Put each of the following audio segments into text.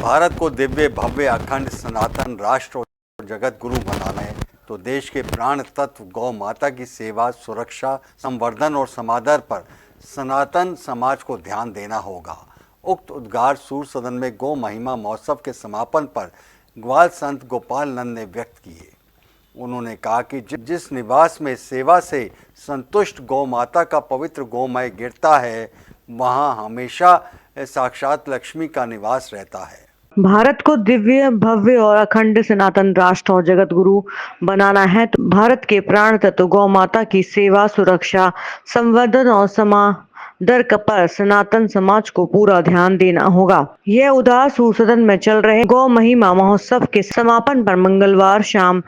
भारत को दिव्य भव्य अखंड सनातन राष्ट्र और जगत गुरु बनाना है तो देश के प्राण तत्व गौ माता की सेवा, सुरक्षा, संवर्धन और समादर पर सनातन समाज को ध्यान देना होगा। उक्त उद्गार सूर सदन में गौ महिमा महोत्सव के समापन पर ग्वाल संत गोपाल नंद ने व्यक्त किए। उन्होंने कहा कि जिस निवास में सेवा से संतुष्ट गौ माता का पवित्र गोमय गिरता है, वहाँ हमेशा साक्षात लक्ष्मी का निवास रहता है। भारत को दिव्य भव्य और अखंड सनातन राष्ट्र और जगत गुरु बनाना है तो भारत के प्राण तत्व गौ माता की सेवा, सुरक्षा, संवर्धन और समादर पर सनातन समाज को पूरा ध्यान देना होगा। यह उद्गार सूर सदन में चल रहे गौ महिमा महोत्सव के समापन पर मंगलवार शाम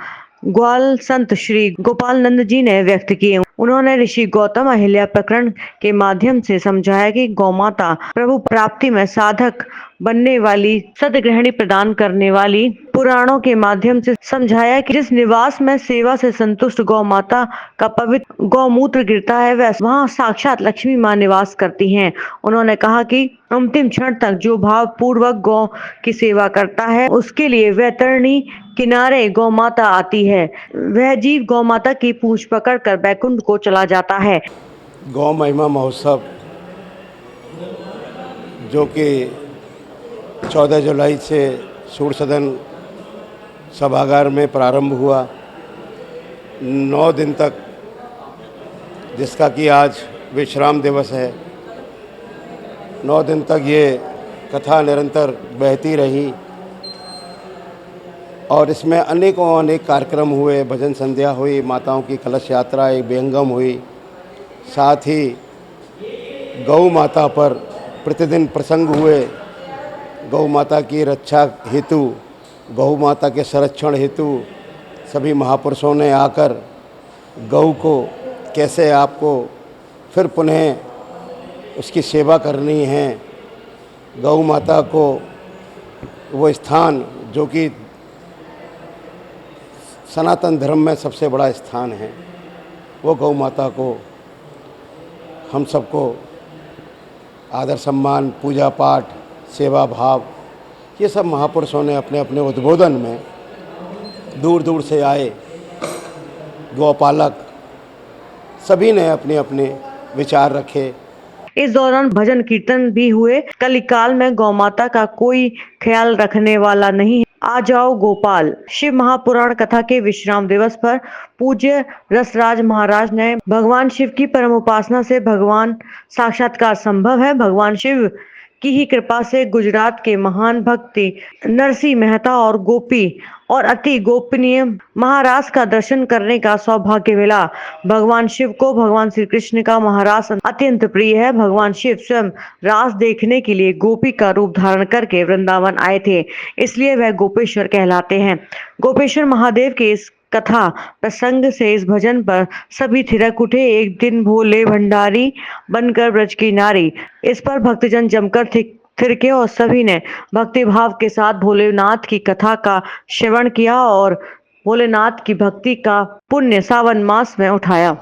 ग्वाल संत श्री गोपाल नंद जी ने व्यक्त किए। उन्होंने ऋषि गौतम अहिल्या प्रकरण के माध्यम से समझाया कि गौमाता प्रभु प्राप्ति में साधक बनने वाली, सदगृहिणी प्रदान करने वाली, पुराणों के माध्यम से समझाया कि जिस निवास में सेवा से संतुष्ट गौ माता का पवित्र गौमूत्र गिरता है वहाँ साक्षात लक्ष्मी माँ निवास करती हैं। उन्होंने कहा कि अंतिम क्षण तक जो भाव पूर्वक गौ की सेवा करता है उसके लिए वैतरणी किनारे गौ माता आती है। वह जीव गौ माता की पूंछ पकड़कर बैकुंठ को चला जाता है। गौ महिमा महोत्सव जो कि 14 जुलाई से सूर सदन सभागार में प्रारंभ हुआ, 9 दिन तक, जिसका कि आज विश्राम दिवस है। 9 दिन तक ये कथा निरंतर बहती रही और इसमें अनेक कार्यक्रम हुए। भजन संध्या हुई, माताओं की कलश यात्रा, एक विहंगम हुई। साथ ही गौ माता पर प्रतिदिन प्रसंग हुए। गौ माता की रक्षा हेतु, गौ माता के संरक्षण हेतु सभी महापुरुषों ने आकर गौ को कैसे आपको फिर पुनः उसकी सेवा करनी है, गौ माता को वो स्थान जो कि सनातन धर्म में सबसे बड़ा स्थान है, वो गौ माता को हम सबको आदर सम्मान, पूजा पाठ, सेवा भाव, ये सब महापुरुषों ने अपने अपने उद्बोधन में दूर दूर से आए गौपालक सभी ने अपने अपने विचार रखे। इस दौरान भजन कीर्तन भी हुए। कलिकाल में गौ माता का कोई ख्याल रखने वाला नहीं है। आ जाओ गोपाल। शिव महापुराण कथा के विश्राम दिवस पर पूज्य रसराज महाराज ने भगवान शिव की परम उपासना से भगवान साक्षात्कार संभव है। भगवान शिव की ही कृपा से गुजरात के महान भक्ति नरसिंह मेहता और गोपी और अति गोपनीय महारास का दर्शन करने का सौभाग्य मिला। भगवान शिव को भगवान श्री कृष्ण का महारास अत्यंत प्रिय है। भगवान शिव स्वयं रास देखने के लिए गोपी का रूप धारण करके वृंदावन आए थे, इसलिए वह गोपेश्वर कहलाते हैं। गोपेश्वर महादेव के इस कथा प्रसंग से इस भजन पर सभी थिरक उठे। एक दिन भोले भंडारी बनकर ब्रज की नारी, इस पर भक्तजन जमकर थिरके और सभी ने भक्ति भाव के साथ भोलेनाथ की कथा का श्रवण किया और भोलेनाथ की भक्ति का पुण्य सावन मास में उठाया।